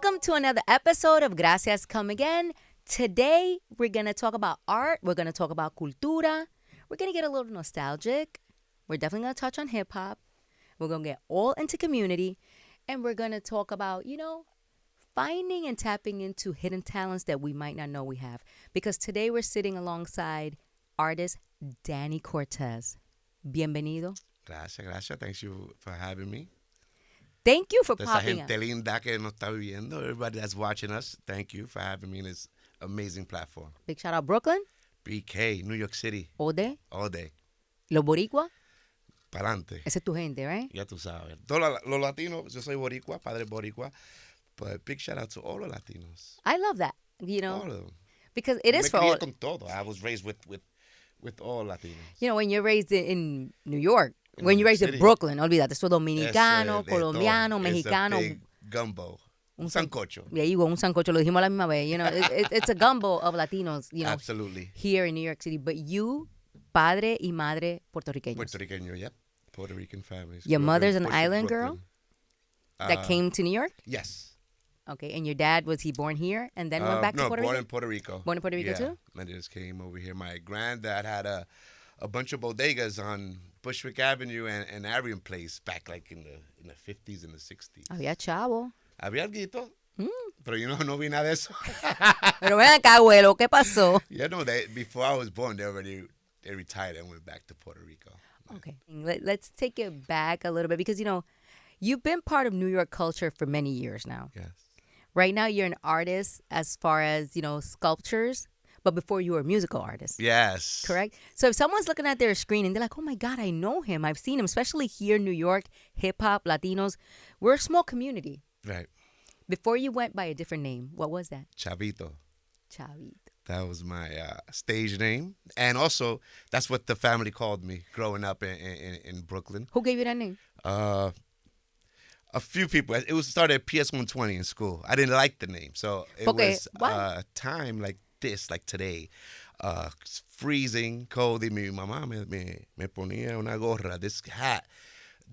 Welcome to another episode of Gracias Come Again. Today, we're going to talk about art. We're going to talk about cultura. We're going to get a little nostalgic. We're definitely going to touch on hip-hop. We're going to get all into community. And we're going to talk about, finding and tapping into hidden talents that we might not know we have. Because today, we're sitting alongside artist Danny Cortes. Bienvenido. Gracias. Thanks you for having me. Thank you for Esa popping gente up. linda que nos está viendo, everybody that's watching us, thank you for having me in this amazing platform. Big shout out Brooklyn. BK, New York City, All day. all day. Los Boricua. Pa'lante. Esa es tu gente, right? Ya tú sabes. Todos los latinos, yo soy boricua, padre boricua, but big shout out to all the Latinos. I love that, All of them. because it is Me for crié all. con todo. I was raised with all Latinos. When you're raised in New York, In when New you're raised York in City. Brooklyn, olvídate, eso es dominicano, Ese de colombiano, todo. mexicano. It's a big gumbo. Un sancocho. Y ahí un sancocho, lo dijimos la misma vez. It's a gumbo of Latinos, Absolutely. here in New York City. But you, padre y madre puertorriqueños. Puertorriqueño, yep. Puerto Rican families. Your Grew up in mother's an Bushwick, island Brooklyn. girl that came to New York? Yes. Okay, and your dad, was he born here and then went back to Puerto born Rico? in Puerto Rico. Born in Puerto Rico yeah. too? I just came over here. My granddad had a bunch of bodegas on Bushwick Avenue and Arian Place back like in the 50s and the 60s. Había chavo. Había alguito, pero no vi nada de eso. Pero ven acá, abuelo, ¿qué pasó? Before I was born, they retired and went back to Puerto Rico. Okay, let's take it back a little bit because, you've been part of New York culture for many years now. Yes. Right now, you're an artist as far as, sculptures, but before you were a musical artist. Yes. Correct? So if someone's looking at their screen and they're like, oh my God, I know him. I've seen him, especially here in New York, hip-hop, Latinos. We're a small community. Right. Before you went by a different name, what was that? Chavito. Chavito. That was my stage name. And also, that's what the family called me growing up in Brooklyn. Who gave you that name? A few people. It was started at PS 120 in school. I didn't like the name. So it was a time like this, like today. Freezing, cold. Y mi mamá me ponía una gorra, this hat.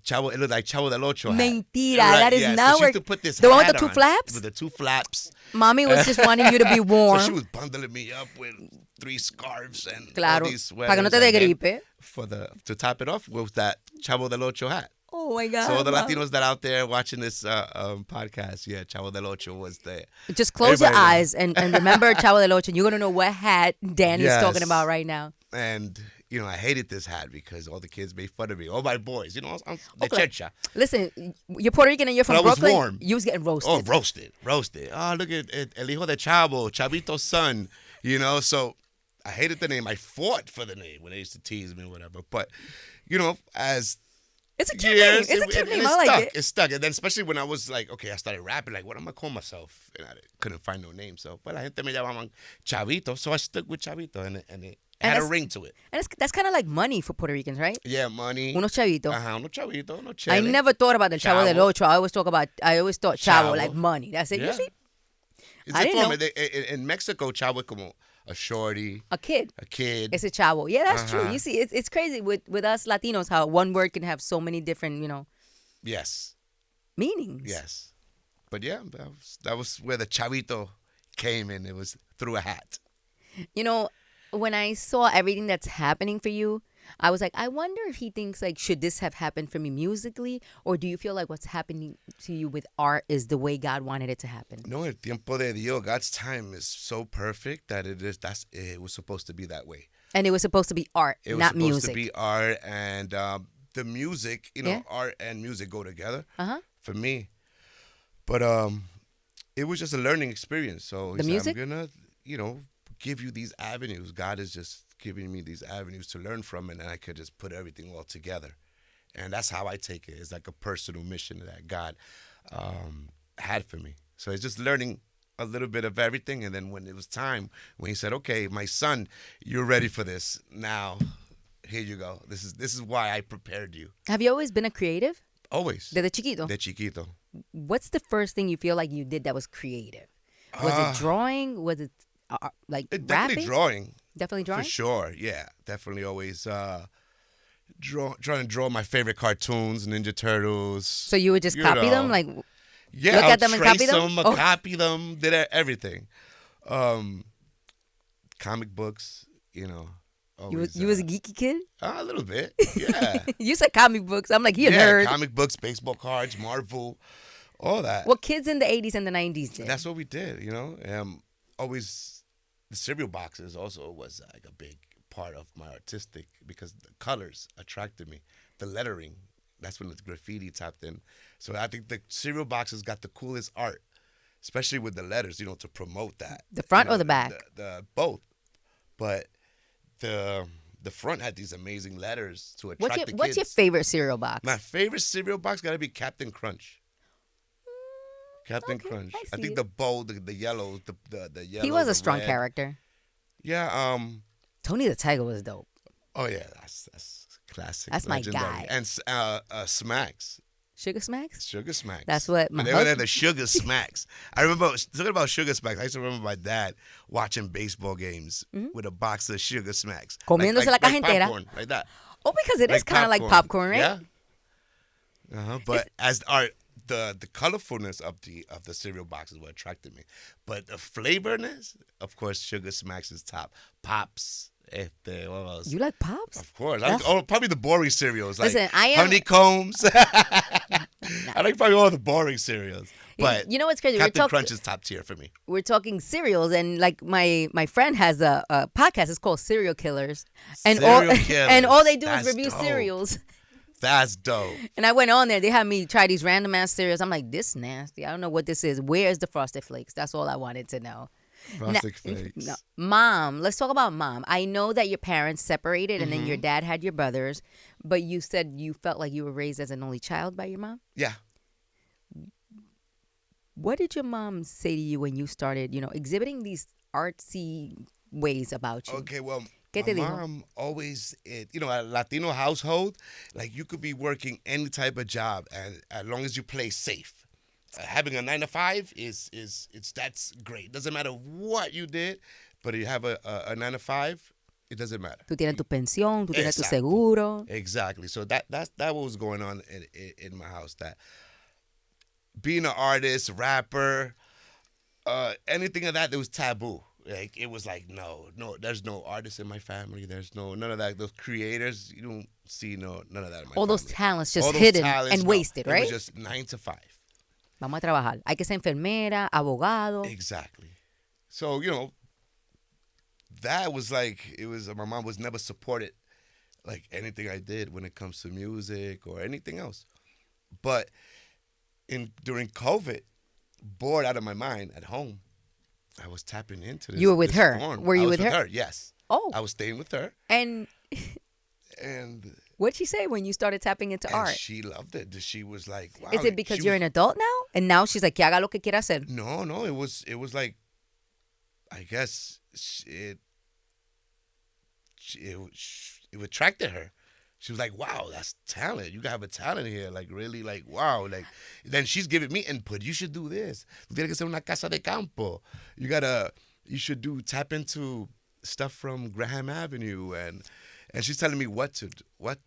Chavo, it looked like Chavo del Ocho hat. Mentira, Right, that is yeah. not So she where... used to put this The one with hat the two on, flaps? With the two flaps. Mommy was just wanting you to be warm. So she was bundling me up with 3 scarves and Claro, all these sweaters. para que no te dé and then gripe. to top it off was that Chavo del Ocho hat. Oh my God. So the Mom. Latinos that out there watching this podcast, yeah, Chavo del Ocho was there. Just close your Everybody eyes and remember Chavo del Ocho. You're going to know what hat Danny's Yes. talking about right now. And, I hated this hat because all the kids made fun of me. All my boys, I'm the Okay. checha. Listen, you're Puerto Rican and you're from But I was Brooklyn. warm. You was getting roasted. Oh, roasted. Oh, look at El Hijo de Chavo, Chavito's son, So I hated the name. I fought for the name when they used to tease me or whatever. But, as It's a cute years, name. It's a cute name. it I like stuck. it. It stuck. And then especially when I was like, okay, I started rapping, like, what am I call myself? And I couldn't find no name. So, la gente me llamaban Chavito. So I stuck with Chavito. And it had a ring to it. And that's kind of like money for Puerto Ricans, right? Yeah, money. Unos chavitos. Unos chavitos, unos I chele. never thought about the Chavo del Chavo. Ocho. I always thought Chavo, Chavo. like money. That's it. Yeah. You see? It's I a didn't form. know. In Mexico, Chavo es como a shorty, A kid. a kid. It's a Chavo. Yeah, that's true. Uh-huh. You see, it's crazy with us Latinos how one word can have so many different, Yes. meanings. Yes. But yeah, that was where the Chavito came in. It was through a hat. When I saw everything that's happening for you, I was like, I wonder if he thinks like, should this have happened for me musically? Or do you feel like what's happening to you with art is the way God wanted it to happen? No, el tiempo de Dios, God's time is so perfect that it was supposed to be that way. And it was supposed to be art, It was not supposed music. to be art and the music, Yeah. art and music go together Uh-huh. for me. But it was just a learning experience. So he The said, music? I'm gonna, give you these avenues. God is just giving me these avenues to learn from, and then I could just put everything all together. And that's how I take it. It's like a personal mission that God had for me. So it's just learning a little bit of everything. And then when it was time, when he said, okay, my son, you're ready for this. Now, here you go. This is why I prepared you. Have you always been a creative? Always. Desde chiquito. De chiquito. What's the first thing you feel like you did that was creative? Was it drawing? Was it like Definitely rapping? drawing. Definitely drawing? For sure, yeah. Definitely always trying to draw my favorite cartoons, Ninja Turtles. So you would just copy them? Like, Yeah, Look I'll at them and copy trace them? them, Oh. copy them, did everything. Um, Comic books, always You was a geeky kid? a little bit. Yeah, You said comic books. I'm like, you a yeah, nerd. comic books, baseball cards, Marvel, all that. What kids in the 80s and the 90s did. That's what we did. Always the cereal boxes also was like a big part of my artistic because the colors attracted me, the lettering. That's when the graffiti tapped in. So I think the cereal boxes got the coolest art, especially with the letters. To promote that. The front or the back? The both, but the front had these amazing letters to attract the kids. What's your favorite cereal box? My favorite cereal box got to be Captain Crunch. Captain Okay, Crunch. I I see think it. the bowl, the yellow, the yellow. He was the a strong red. character. Yeah. Tony the Tiger was dope. Oh yeah, that's classic. That's my legendary. guy. And Smacks. Sugar Smacks? Sugar Smacks. That's what my And they were there, husband- the Sugar Smacks. I remember talking about Sugar Smacks. I used to remember my dad watching baseball games with a box of Sugar Smacks, Comiéndose la caja entera. popcorn, like that. Oh, because it is kind of like popcorn, right? Yeah. But as the colorfulness of the cereal boxes what attracted me, but the flavorness, of course, Sugar Smacks is top. Pops. What else? You like Pops? Of course. Probably the boring cereals like Listen, I am- honeycombs. I like probably all the boring cereals. But You know what's crazy? Captain Crunch is top tier for me. We're talking cereals, and like my friend has a podcast. It's called Serial Killers, and Serial all Killers. and all they do That's is review dope. cereals. That's dope. And I went on there. They had me try these random ass cereals. I'm like, this nasty. I don't know what this is. Where is the Frosted Flakes? That's all I wanted to know. Frosted Flakes. No. Mom, let's talk about mom. I know that your parents separated and then your dad had your brothers, but you said you felt like you were raised as an only child by your mom. Yeah. What did your mom say to you when you started, exhibiting these artsy ways about you? Okay, well, ¿Qué te my dijo? mom always, a Latino household, like you could be working any type of job, and as long as you play safe. Having a 9 to 5 that's great. Doesn't matter what you did, but if you have a 9 to 5, it doesn't matter. Tú tienes tu pensión, tú tienes tu Exacto. seguro. Exactly. So that what was going on in my house. That being an artist, rapper, anything of that was taboo. Like it was like no, there's no artists in my family. There's none of that. Those creators, you don't see none of that in my All those family. talents just All those hidden talents, and no. wasted, right? It was just 9 to 5. Vamos a trabajar. Hay que ser enfermera, abogado. Exactly. So that was like it was. My mom was never supported like anything I did when it comes to music or anything else. But during COVID, bored out of my mind at home, I was tapping into this. You were with this her? form. Were you I was with her? Yes. Oh. I was staying with her, And and what'd she say when you started tapping into art? she loved it. She was like, "Wow." Is it because she you're was- an adult now? And now she's like, que haga lo que quiera hacer. No, it was like, I guess it attracted her. She was like, "Wow, that's talent. You have a talent here. Like really, like wow." Like then she's giving me input. You should do this. Tú tienes que hacer una casa de campo. You should tap into stuff from Graham Avenue and she's telling me what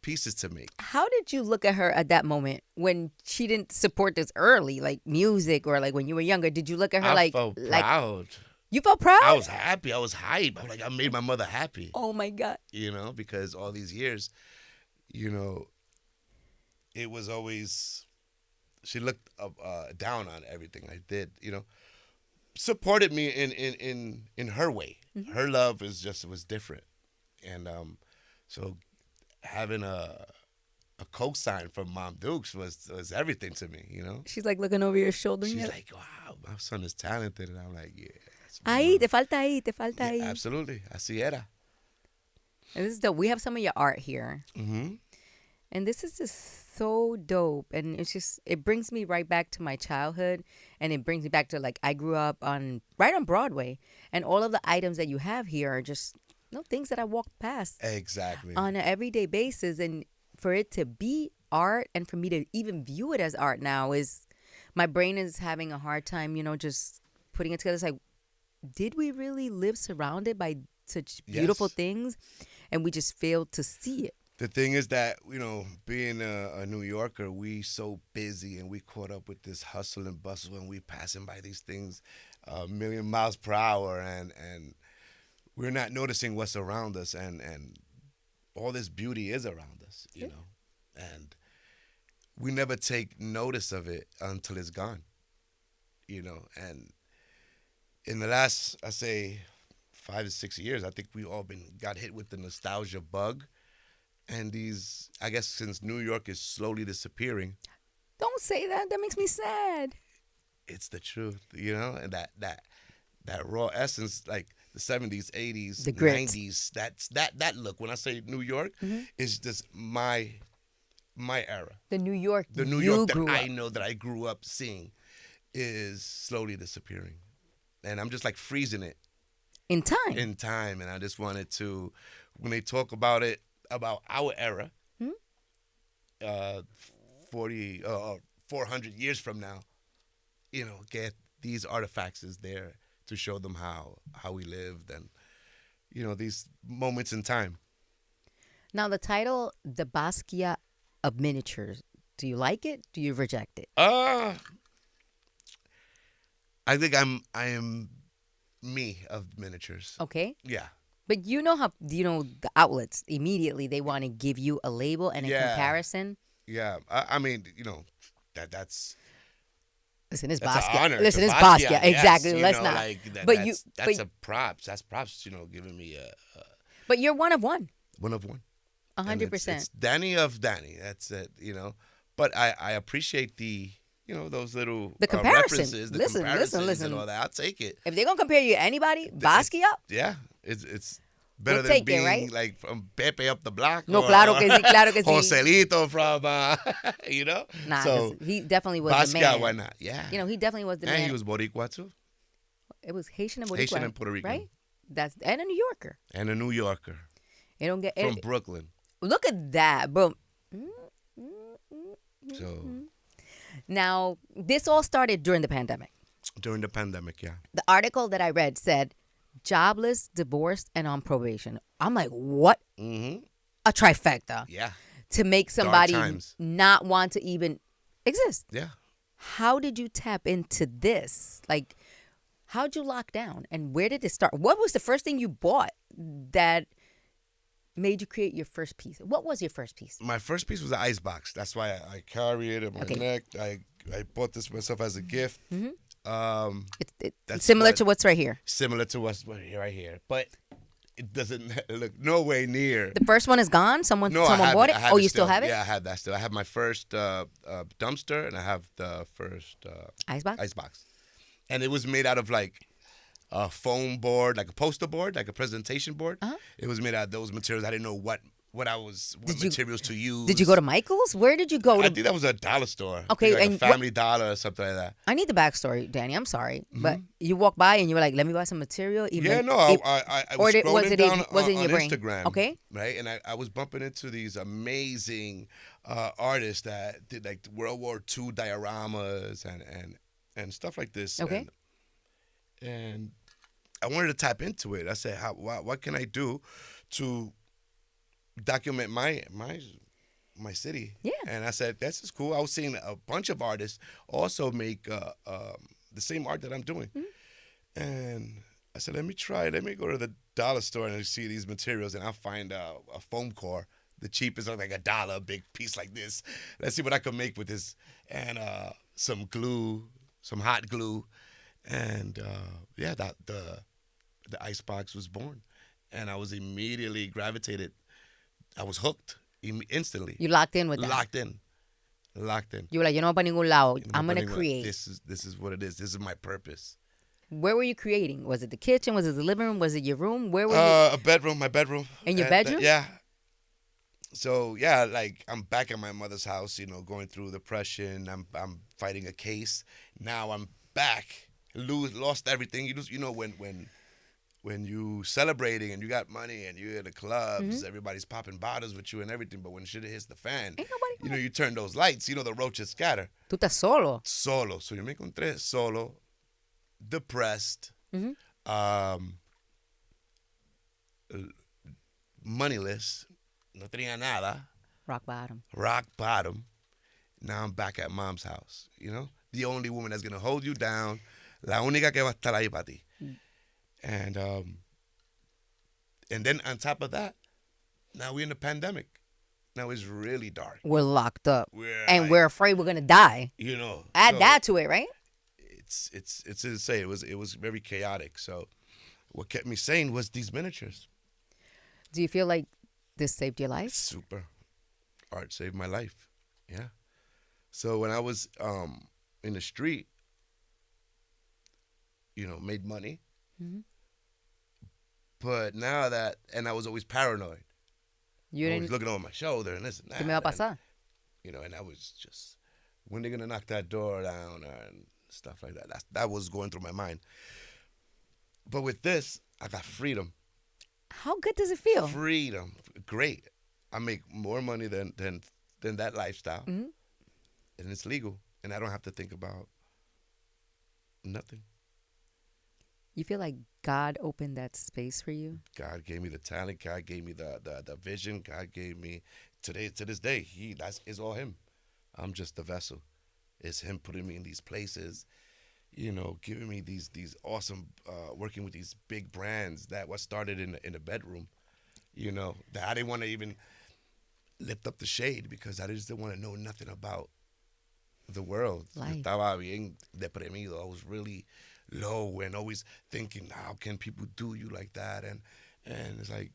pieces to make. How did you look at her at that moment when she didn't support this early, like music or like when you were younger? Did you look at her I felt proud. You felt proud? I was happy. I was hype. I'm like, I made my mother happy. Oh my God. Because all these years, it was always, she looked down on everything I did, supported me in her way. Mm-hmm. Her love was different. And so having a cosign from Mom Dukes was everything to me, She's like looking over your shoulder. and She's you're like, wow, my son is talented. And I'm like, yeah. that's my ahí, mom. te falta ahí, te falta Yeah, ahí. absolutely. Así era. And this is dope. We have some of your art here. Mm-hmm. And this is just so dope. And it brings me right back to my childhood. And it brings me back to I grew up right on Broadway. And all of the items that you have here are just things that I walk past Exactly. on an everyday basis. And for it to be art and for me to even view it as art now my brain is having a hard time, just putting it together. It's like, did we really live surrounded by such beautiful Yes. things? And we just failed to see it. The thing is that, being a New Yorker, we so busy and we caught up with this hustle and bustle, and we passing by these things a million miles per hour, and we're not noticing what's around us, and all this beauty is around us, and we never take notice of it until it's gone, and in the last, I say, 5 to 6 years, I think we all got hit with the nostalgia bug. And I guess since New York is slowly disappearing, Don't say that. That makes me sad. it's the truth, and that raw essence, like the 70s, 80s, The grit. 90s, that look. When I say New York, is just my era. The New York The New you York that grew I up. know, that I grew up seeing, is slowly disappearing. And I'm just like freezing it In time. in time. And I just wanted to, when they talk about it, about our era, Hmm? 400 years from now, get these artifacts is there to show them how we lived, and these moments in time. Now, the title, The Basquiat of Miniatures. Do you like it? Do you reject it? I think I am me of miniatures. Okay. Yeah. But the outlets, immediately they want to give you a label and a Yeah. comparison. Yeah. I mean, that's Listen, it's that's an Basquiat. honor. Listen, to it's Basquiat. Basquiat. Yes, Exactly. Let's not. But that's but a props. That's props. Giving me but you're one of one. one of one. And 100%. It's Danny of Danny. That's it. But I appreciate those little The comparison. references, the Listen, comparisons listen. and all that. I'll take it. If they're gonna compare you to anybody, Basquiat. Yeah, it's better We'll than take it, being right? like from Pepe up the block. No, or, claro que sí, claro que sí. Joselito from, Nah, So 'cause he definitely was the Basquiat, man. why not? Yeah. He definitely was the And man. he was Boricua too, It was Haitian and Boricua, Haitian and Puerto Rican, right? And a New Yorker. and a New Yorker It don't get from Brooklyn. Look at that, bro. So Now, this all started during the pandemic. during the pandemic, yeah. The article that I read said, jobless, divorced, and on probation. I'm like, what? Mm-hmm. A trifecta Yeah. to make somebody times. not want to even exist. Yeah. How did you tap into this? Like, how'd you lock down? And where did it start? What was the first thing you bought that made you create your first piece? What was your first piece? My first piece was an ice box. That's why I carry it on my Okay. neck. I bought this myself as a gift. Mm-hmm. It's That's similar what- to what's right here. Similar to what's right here, but it doesn't look no way near. The first one is gone. Someone No, I have bought it. I have Oh, it you still have it? Yeah, I have that still. I have my first dumpster, and I have the first Icebox. icebox, and it was made out of like a foam board, like a poster board, like a presentation board. Uh-huh. It was made out of those materials. I didn't know what materials to use. Did you go to Michael's? Where did you go I to? think that was a dollar store. Okay, like and a Family Dollar or something like that. I need the backstory, Danny. I'm sorry, but you walked by and you were like, "Let me buy some material." Even Yeah, no, if- I or was did- was scrolling it in- down was it in on your brain? Instagram. Okay. Right, and I was bumping into these amazing artists that did like World War II dioramas and stuff like this. Okay. And I wanted to tap into it. I said, what can I do to document my city? Yeah. And I said, this is cool. I was seeing a bunch of artists also make the same art that I'm doing. Mm-hmm. And I said, let me try it. Let me go to the dollar store and see these materials, and I'll find a foam core. The cheapest, like $1, a big piece like this. Let's see what I can make with this. And some glue, some hot glue. And the icebox was born. And I was immediately gravitated. I was hooked instantly. you locked in with that. Locked in. You were like, "You know, para ningún lado. You know, I'm gonna but anyway, create." This is what it is. This is my purpose. Where were you creating? Was it the kitchen? Was it the living room? Was it your room? Where were you? A bedroom, my bedroom. In your And, bedroom? yeah. So yeah, like I'm back at my mother's house, going through depression. I'm fighting a case. Now I'm back. Lost everything. When you celebrating and you got money and you're in the clubs, everybody's popping bottles with you and everything. But when shit hits the fan, Ain't nobody you turn those lights. The roaches scatter. Tú estás solo. Solo. So yo me encontré solo, depressed, moneyless, no tenía nada, Rock bottom. rock bottom. Now I'm back at mom's house, you know? The only woman that's going to hold you down, la única que va a estar ahí para ti. And then on top of that, now we're in the pandemic. Now it's really dark. We're locked up. And we're afraid we're going to die. You know. Add that to it, right? It's insane. It was very chaotic. So what kept me sane was these miniatures. Do you feel like this saved your life? Super. Art saved my life. Yeah. So when I was in the street, you know, made money. Mm-hmm. But now that, and I was always paranoid. I was looking over my shoulder and this and that. ¿Qué me va a pasar? You know, and I was just, when they gonna knock that door down and stuff like that. That was going through my mind. But with this, I got freedom. How good does it feel? Freedom. Great. I make more money than that lifestyle. Mm-hmm. And it's legal. And I don't have to think about nothing. You feel like God opened that space for you? God gave me the talent. God gave me the vision. God gave me, to this day, it's all him. I'm just the vessel. It's him putting me in these places, you know, giving me these awesome, working with these big brands that was started in the bedroom, you know, that I didn't want to even lift up the shade because I just didn't want to know nothing about the world. Life. Estaba bien deprimido. I was really low and always thinking, how can people do you like that? And it's like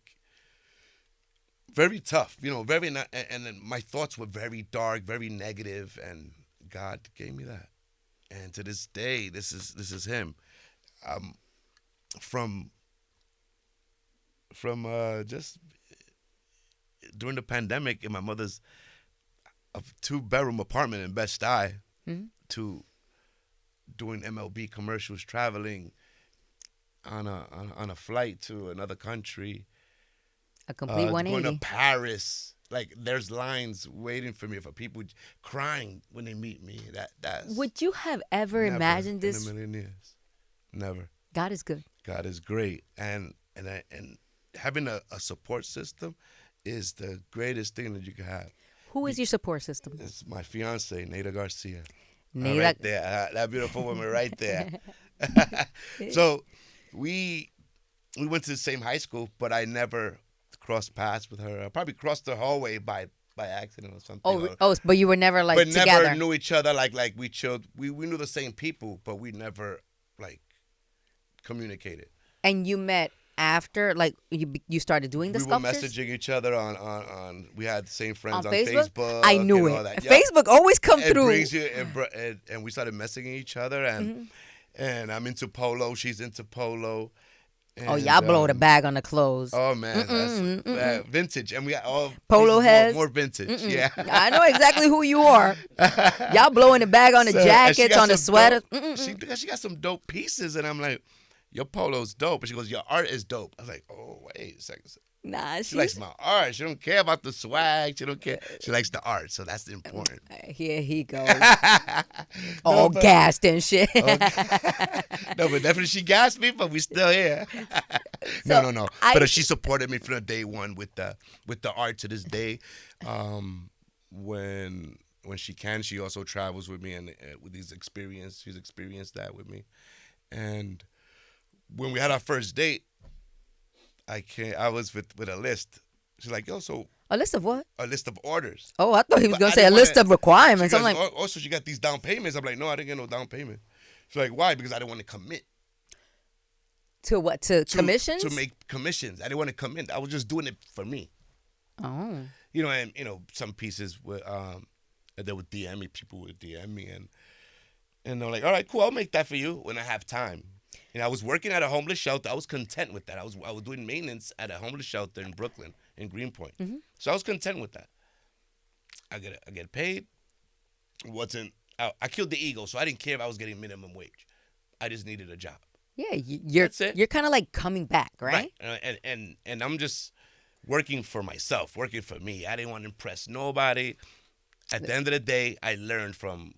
very tough, you know, and then my thoughts were very dark, very negative, and God gave me that. And to this day, this is him. From just during the pandemic in my mother's 2-bedroom apartment in Bed-Stuy, Mm-hmm. to doing MLB commercials, traveling on a flight to another country, A complete 180. going to Paris. Like there's lines waiting for me for people crying when they meet me. That's Would you have ever never imagined this? in a million years? Never. God is good. God is great, and having a support system is the greatest thing that you can have. Who is your support system? It's my fiance, Nada Garcia. Nada. Right there, that beautiful woman right there. So we went to the same high school, but I never crossed paths with her. I probably crossed the hallway by accident or something. But you were never like but together. never knew each other like we chilled. We knew the same people, but we never like communicated. And you met after, like you started doing the sculptures? We were messaging each other on we had the same friends on Facebook. I knew it. That. Facebook always come it through. Brings you, and we started messaging each other, and I'm into polo. She's into polo. And, y'all blow the bag on the clothes. Oh man, that's vintage, and we got all polo heads. More vintage. Yeah, I know exactly who you are. Y'all blowing the bag on the jackets, on the sweaters. She got some dope pieces, and I'm like, your polo's dope. And she goes, your art is dope. I was like, oh, wait a second. Nah, she likes my art. She don't care about the swag. She don't care. She likes the art, so that's important. Here he goes. All gassed and shit. No, but definitely she gassed me, but we still here. No. But she supported me from day one with the art to this day. When she can, she also travels with me and with these experiences. She's experienced that with me. And when we had our first date, I was with a list. She's like, yo, so a list of what? A list of orders. Oh, I thought he was gonna say a list of requirements. I'm like, also she got these down payments. I'm like, no, I didn't get no down payment. She's like, why? Because I didn't want to commit. To what? To commissions? To make commissions. I didn't want to commit. I was just doing it for me. Oh. You know, and some pieces were they would DM me. People would DM me, and they're like, all right, cool, I'll make that for you when I have time. And I was working at a homeless shelter. I was content with that. I was doing maintenance at a homeless shelter in Brooklyn, in Greenpoint. Mm-hmm. So I was content with that. I get paid. I killed the ego, so I didn't care if I was getting minimum wage. I just needed a job. Yeah, you're kind of like coming back, right? And I'm just working for myself, working for me. I didn't want to impress nobody. At the end of the day, I learned from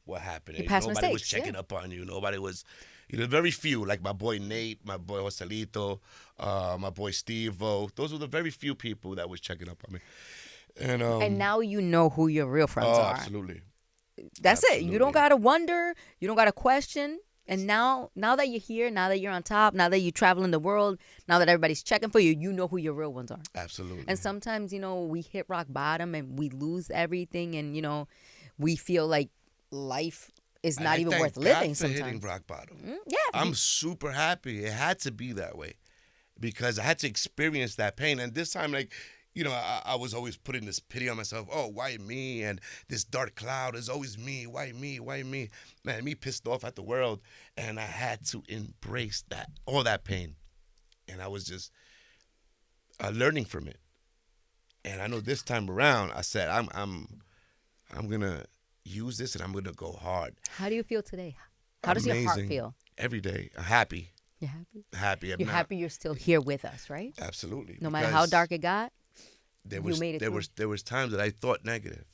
what happened. Nobody was checking up on you. Nobody was. Very few, like my boy Nate, my boy Joselito, my boy Steve-O. Those were the very few people that was checking up on me. And now you know who your real friends oh, are. absolutely. That's it. You don't Absolutely. gotta wonder. You don't gotta question. And now that you're here, now that you're on top, now that you're traveling the world, now that everybody's checking for you, you know who your real ones are. Absolutely. And sometimes, we hit rock bottom and we lose everything, and we feel like life is And not I even thank worth God living for hitting sometimes. rock bottom. Yeah. I'm super happy. It had to be that way because I had to experience that pain. And this time, like, I was always putting this pity on myself. Oh, why me? And this dark cloud is always me. Why me? Why me? Man, me pissed off at the world. And I had to embrace all that pain. And I was just learning from it. And I know this time around, I said, I'm gonna use this and I'm gonna go hard. How do you feel today? How does your heart Amazing. feel? Every day, happy. You're happy? Happy. You're happy you're still here with us, right? Absolutely. No matter how because dark it got, there you was made it there through. was there was times that I thought negative.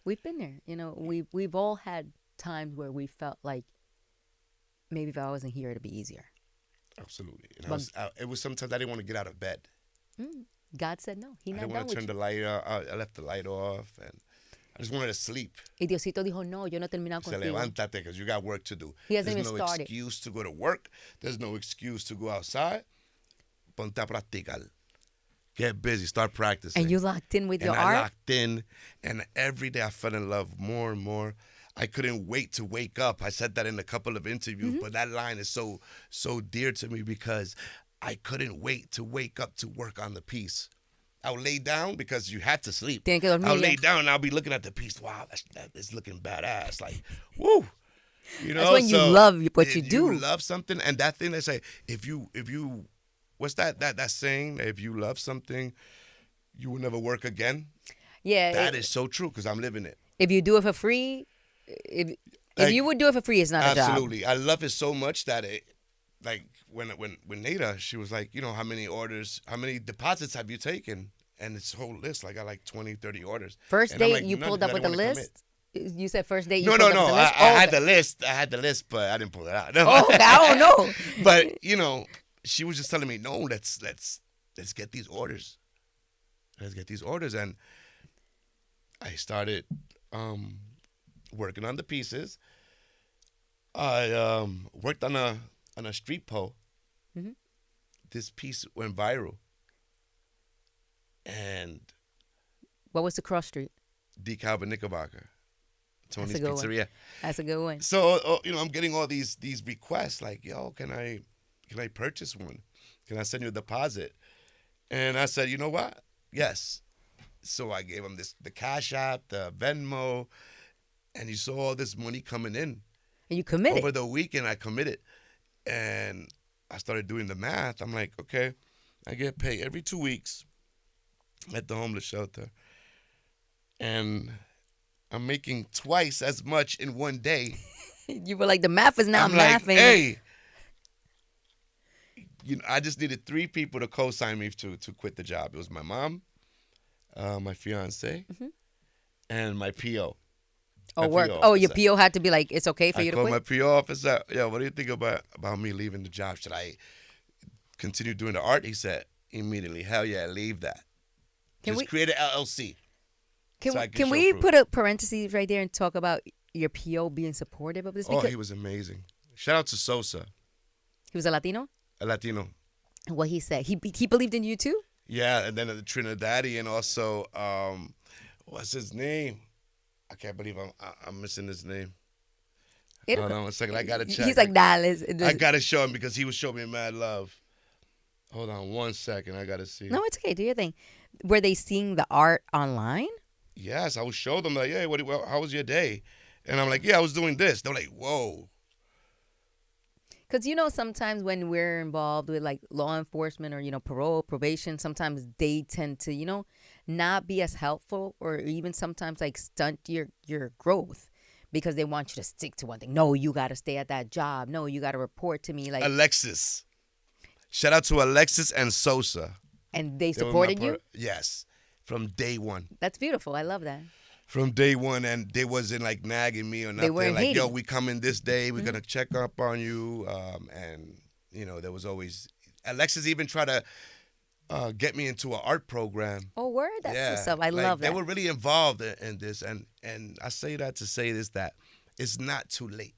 We've been there. We've all had times where we felt like maybe if I wasn't here, it'd be easier. Absolutely. And But- it was sometimes I didn't want to get out of bed. God said no. He I not didn't done want to with turn you. the light off. I left the light off and I just wanted to sleep. Y Diosito dijo, no, yo no he terminado Se contigo. levántate because you got work to do. He hasn't There's even no started. excuse to go to work. There's no excuse to go outside. Ponte a practicar. Get busy. Start practicing. And you locked in with And your I art? locked in, and every day I fell in love more and more. I couldn't wait to wake up. I said that in a couple of interviews, but that line is so dear to me because I couldn't wait to wake up to work on the piece. I would lay down because you had to sleep. Tiene que dormir I'll ya. lay down and I'll be looking at the piece. Wow, that's looking badass. Like, woo. That's when you love what you do. You love something, and that thing they say, if you, what's that saying? If you love something, you will never work again. Yeah. That is so true because I'm living it. If you do it for free, if Like, you would do it for free, it's not a job. Absolutely. I love it so much that like when Nada, she was like, how many deposits have you taken? And it's a whole list. Like I like 20, 30 orders. First And I'm date, like, you none, pulled up because with I the didn't wanna list? You said first date, you No, pulled no. up with the list? I had the list. I had the list, but I didn't pull it out. No. Oh, okay, I don't know. But she was just telling me, no, let's get these orders. Let's get these orders, and I started working on the pieces. I worked on a street pole. Mm-hmm. This piece went viral, and What was the cross street? DeKalb and Knickerbocker, Tony's a good one. Pizzeria. That's a good one. So I'm getting all these requests like, yo, can I purchase one? Can I send you a deposit? And I said, you know what? Yes. So I gave him the Cash App, the Venmo, and you saw all this money coming in. And you committed. Over the weekend, I committed. And I started doing the math. I'm like, okay, I get paid every 2 weeks at the homeless shelter. And I'm making twice as much in one day. You were like, the math is not I'm like, mathing. hey. I just needed 3 people to co-sign me to quit the job. It was my mom, my fiance, and my PO. Oh, my work. PO Oh, your officer. PO had to be like, it's okay for I you to called quit? my PO officer. Yo, what do you think about me leaving the job? Should I continue doing the art? He said immediately, hell yeah, leave that. Just create an LLC. so I Can show we proof. put a parentheses right there and talk about your PO being supportive of this? Oh, Because he was amazing. Shout out to Sosa, he was a Latino? a Latino. And what he said. He believed in you too? Yeah, and then the Trinidadian also. What's his name? I can't believe I'm missing his name. Hold on 1 second. I gotta check. He's like, nah, I gotta show him because he was showing me mad love. Hold on 1 second. I gotta see. No, it's okay. Do your thing. Were they seeing the art online? Yes, I would show them like, hey, how was your day? And I'm like, yeah, I was doing this. They're like, whoa. Because, sometimes when we're involved with like law enforcement or, parole, probation, sometimes they tend to, not be as helpful or even sometimes like stunt your growth because they want you to stick to one thing. No, you got to stay at that job. No, you got to report to me. Like, Alexis. Shout out to Alexis and Sosa. and they They were my supported you? Yes, from day one. That's beautiful. I love that. From day one, and they wasn't like nagging me or nothing. weren't Like, yo, hating. we coming this day. We're gonna check up on you. And there was always Alexis even tried to get me into an art program. Oh, word? That's what's up. I like love they that. were really involved in this, and I say that to say this, that it's not too late.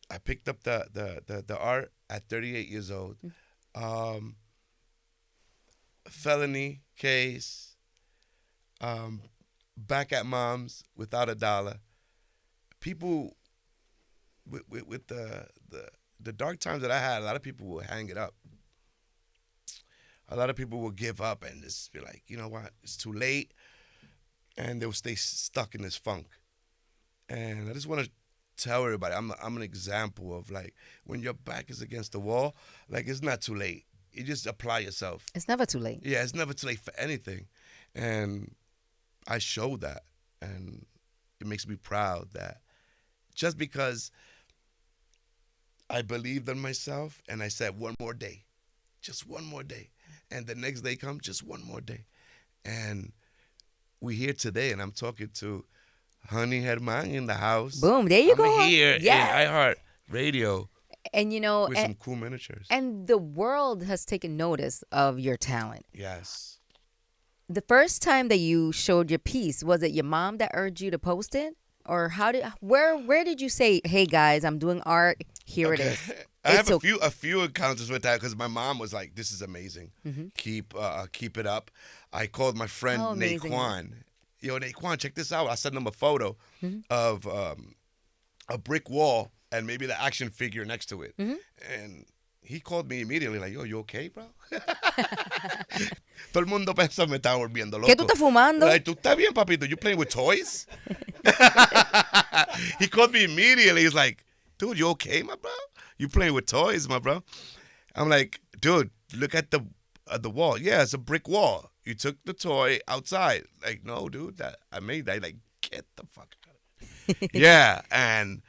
I picked up the art at 38 years old. Um, Felony case. Back at mom's without a dollar. People with the dark times that I had, a lot of people will hang it up. A lot of people will give up and just be like, you know what, it's too late, and they'll stay stuck in this funk. And I just want to tell everybody, I'm an example of, like, when your back is against the wall, like, it's not too late. You just apply yourself. It's never too late. Yeah, it's never too late for anything. And I show that, and it makes me proud that just because I believed in myself and I said one more day, just one more day, and the next day comes, just one more day, and we're here today, and I'm talking to Honey Herman in the house. Boom, there you go. I'm here in Yeah. iHeart Radio And with some cool miniatures. and the world has taken notice of your talent. Yes. The first time that you showed your piece, was it your mom that urged you to post it? Or where did you say, "Hey guys, I'm doing art. Here it is." I have It's a few encounters with that because my mom was like, "This is amazing. Keep it up." I called my friend Oh, amazing. Naquan. Yo, Naquan, check this out. I sent him a photo of a brick wall and maybe the action figure next to it, and he called me immediately like, "Yo, you okay, bro?" Todo el mundo pensó me estaba volviendo loco. ¿Qué tú estás fumando? Like, ¿tú estás bien, papito? You playing with toys? He called me immediately. He's like, "Dude, you okay, my bro? You playing with toys, my bro?" I'm like, "Dude, look at the wall. Yeah, it's a brick wall. You took the toy outside." Like, "No, dude, that I made that." Like, get the fuck out of it. Yeah, and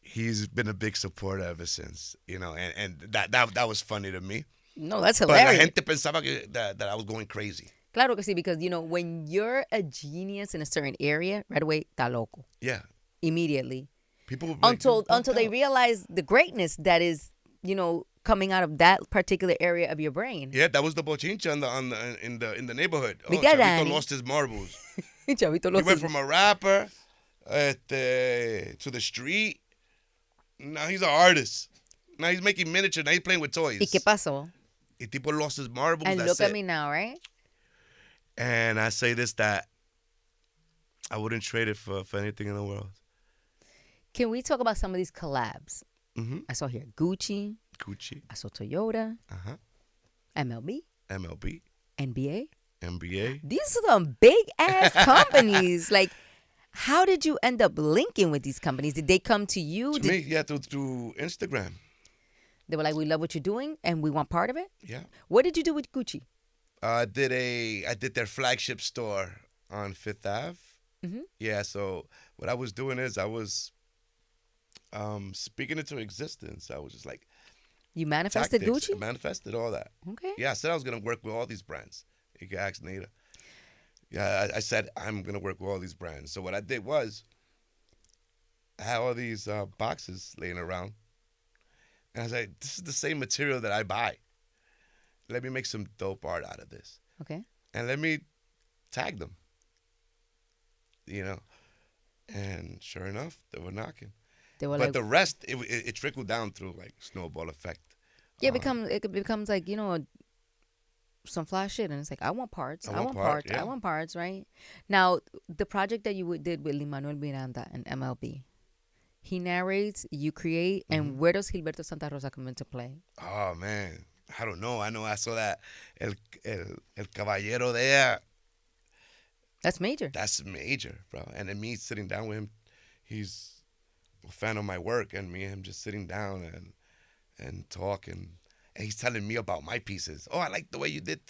he's been a big supporter ever since, and that was funny to me. No, that's But la hilarious. gente pensaba that I was going crazy. Claro que sí, because when you're a genius in a certain area, right away, está loco. Yeah. Immediately. People would be like, Until they out. realize the greatness that is, coming out of that particular area of your brain. Yeah, that was the bochincha in the neighborhood. Oh, Mira, Chavito Danny. lost his marbles. Chavito He lo went sé. from a rapper to the street. Now he's an artist. Now he's making miniatures. Now he's playing with toys. ¿Y qué pasó? Y tipo lost his marbles. And That's look at it. me now, right? And I say this, that I wouldn't trade it for anything in the world. Can we talk about some of these collabs? Mm-hmm. I saw here Gucci. Gucci. I saw Toyota. Uh-huh. MLB. MLB. NBA. NBA. These are some big ass companies. Like, how did you end up linking with these companies? Did they come to you? To me, yeah, through Instagram. They were like, "We love what you're doing and we want part of it"? Yeah. What did you do with Gucci? I did their flagship store on Fifth Ave. Mm-hmm. Yeah, so what I was doing is I was speaking into existence. I was just like, You manifested tactics. Gucci? I manifested all that. Okay. Yeah, I said I was going to work with all these brands. You can ask Nita. Yeah, I said I'm going to work with all these brands. So what I did was I had all these boxes laying around. And I was like, this is the same material that I buy. Let me make some dope art out of this. Okay. And let me tag them. And sure enough, they were knocking. They were But like, the rest, it trickled down through like snowball effect. yeah, it becomes like, some fly shit. And it's like, I want parts. I want parts. yeah. I want parts, right? Now, the project that you did with Lin-Manuel Miranda and MLB, he narrates, you create, and where does Gilberto Santa Rosa come into play? Oh, man. I don't know. I know I saw that. El Caballero there. That's major. That's major, bro. And then me sitting down with him, he's a fan of my work, and me and him just sitting down and talking. And he's telling me about my pieces. Oh, I like the way you did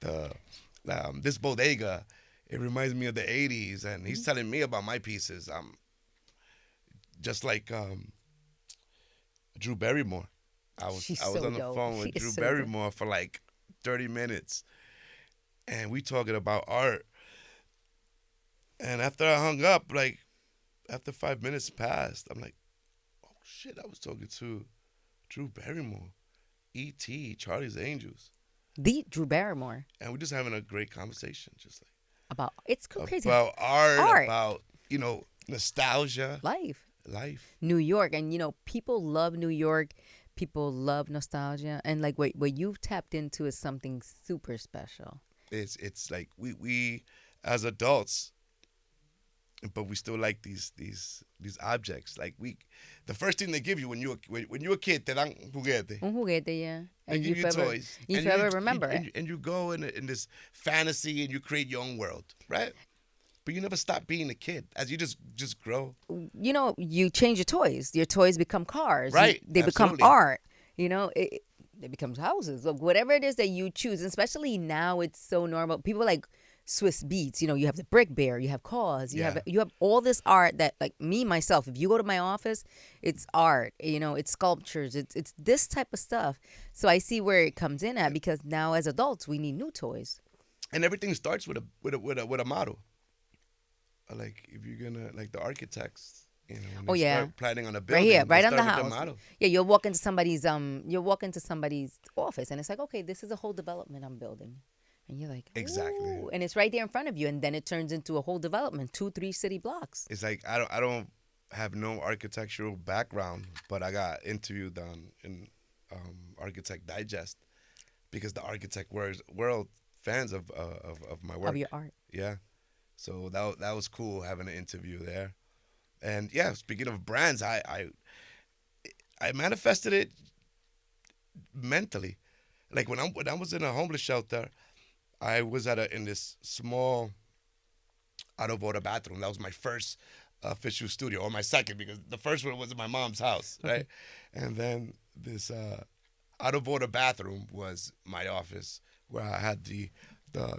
this bodega. It reminds me of the 80s. And he's telling me about my pieces. Just like Drew Barrymore. I was so on the dope. phone with She is Drew so Barrymore for like 30 minutes. And we talking about art. And after I hung up, like after 5 minutes passed, I'm like, oh shit, I was talking to Drew Barrymore, E.T., Charlie's Angels. The Drew Barrymore. And we're just having a great conversation, just About, it's crazy. about art, Art. about, nostalgia, Life. life. New York. And, people love New York. People love nostalgia. And, like, what you've tapped into is something super special. It's like we as adults, but we still like these objects. Like the first thing they give you when you're a kid, te dan juguete. Un juguete, yeah. They give you toys. You forever remember and, it. and you go in this fantasy and you create your own world, right? But you never stop being a kid as you just grow. You change your toys. Your toys become cars. Right. They Absolutely. become art. It becomes houses. Like, whatever it is that you choose. And especially now, it's so normal. People like Swiss Beats. You have the Brick Bear. You have Cause. You have all this art that, like me myself, if you go to my office, it's art. It's sculptures. It's this type of stuff. So I see where it comes in at, because now as adults we need new toys. And everything starts with a model. Like if you're gonna, like the architects, when they start planning on a building, right here, right they on the start with house. model. Yeah, you'll walk into somebody's office, and it's like, okay, this is a whole development I'm building, and you're like, Exactly. ooh, and it's right there in front of you, and then it turns into a whole development, 2-3 city blocks. It's like I don't have no architectural background, but I got interviewed on in Architect Digest because the architect world fans of my work, Of your art. Yeah, so that was cool having an interview there. And yeah, speaking of brands, I manifested it mentally. Like when I was in a homeless shelter, I was in this small out of order bathroom. That was my first official studio, or my second, because the first one was in my mom's house, right? And then this out of order bathroom was my office, where I had the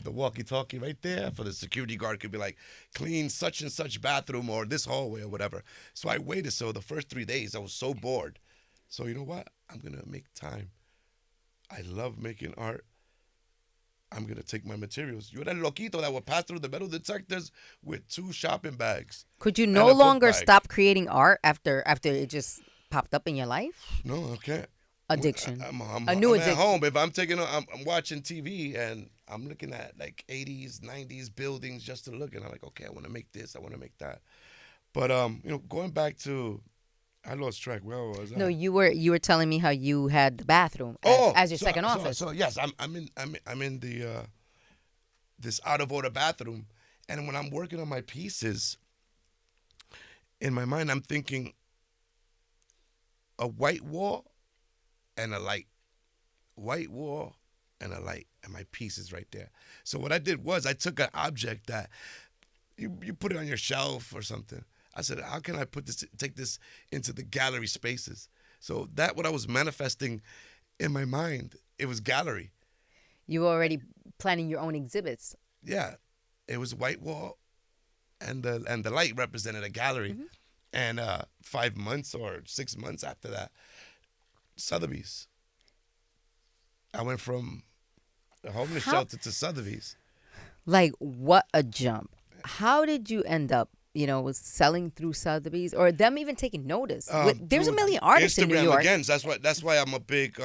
walkie-talkie right there for the security guard could be like, clean such and such bathroom or this hallway or whatever. So I waited. So the first 3 days I was so bored. So you know what? I'm going to make time. I love making art. I'm going to take my materials. You're that loquito that would pass through the metal detectors with 2 shopping bags. Could you and no a book longer bag. stop creating art after it just popped up in your life? No, I can't. Addiction. I'm A new at addiction. home. If I'm watching TV and I'm looking at like 80s, 90s buildings just to look, and I'm like, okay, I want to make this, I want to make that. But going back to, I lost track. Where was I? No, you were telling me how you had the bathroom as your second office. So yes, I'm in the this out of order bathroom, and when I'm working on my pieces, in my mind I'm thinking a white wall and a light, white wall and a light, and my piece is right there. So what I did was I took an object that you put it on your shelf or something. I said, how can I take this into the gallery spaces? So that what I was manifesting in my mind, it was gallery. You were already planning your own exhibits. Yeah, it was white wall, and the light represented a gallery. Mm-hmm. And 5 months or 6 months after that, Sotheby's. I went from a homeless shelter to Sotheby's. Like, what a jump. How did you end up, with selling through Sotheby's, or them even taking notice? There's a million artists Instagram in New York. Again, that's why I'm a big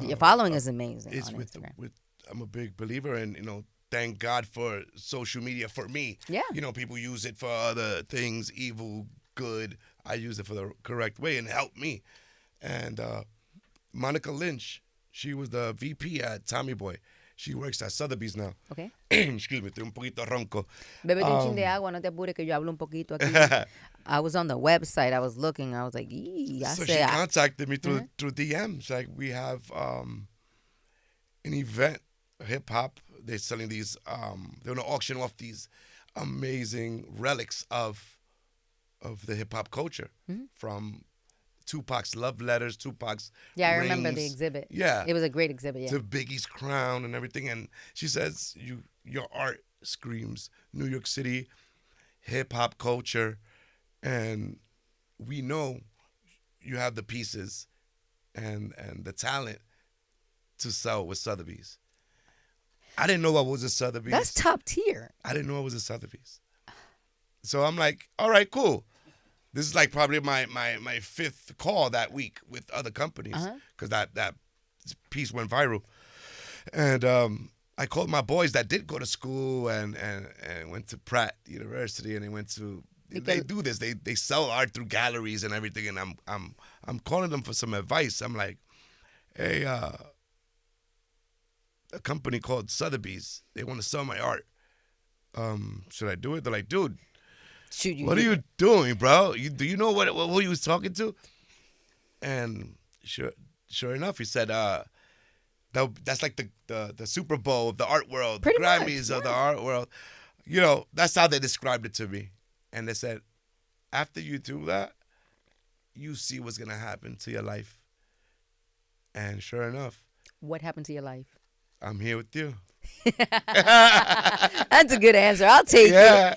Your following is amazing it's on with Instagram. I'm a big believer in, thank God for social media for me. Yeah. People use it for other things, evil, good. I use it for the correct way and help me. And Monica Lynch, she was the VP at Tommy Boy. She works at Sotheby's now. Okay. Excuse me, estoy un poquito ronco. Bébete un chin de agua, no te apures que yo hablo un poquito aquí. I was on the website. I was looking. I was like, So she contacted me through DMs. Like, we have an event, hip hop. They're selling these. They're gonna auction off these amazing relics of the hip hop culture, from Tupac's love letters, Tupac's I rings, remember the exhibit. Yeah, It was a great exhibit. Yeah. to Biggie's crown and everything. And she says, your art screams New York City hip hop culture, and we know you have the pieces and the talent to sell with Sotheby's. I didn't know I was a Sotheby's. That's top tier. I didn't know I was a Sotheby's. So I'm like, all right, cool. This is like probably my fifth call that week with other companies Uh-huh. because that piece went viral. And I called my boys that did go to school and went to Pratt University, and they went to. They Because do this. They sell art through galleries and everything, and I'm calling them for some advice. I'm like, hey, a company called Sotheby's. They want to sell my art. Should I do it? They're like, dude, should you what are do you it? doing, bro? Do you know who he was talking to? And sure enough, he said, that's like the Super Bowl of the art world, the Pretty much, Grammys of the yeah. art world. That's how they described it to me. And they said, after you do that, you see what's gonna happen to your life. And sure enough, What happened to your life? I'm here with you. That's a good answer. I'll take it. Yeah.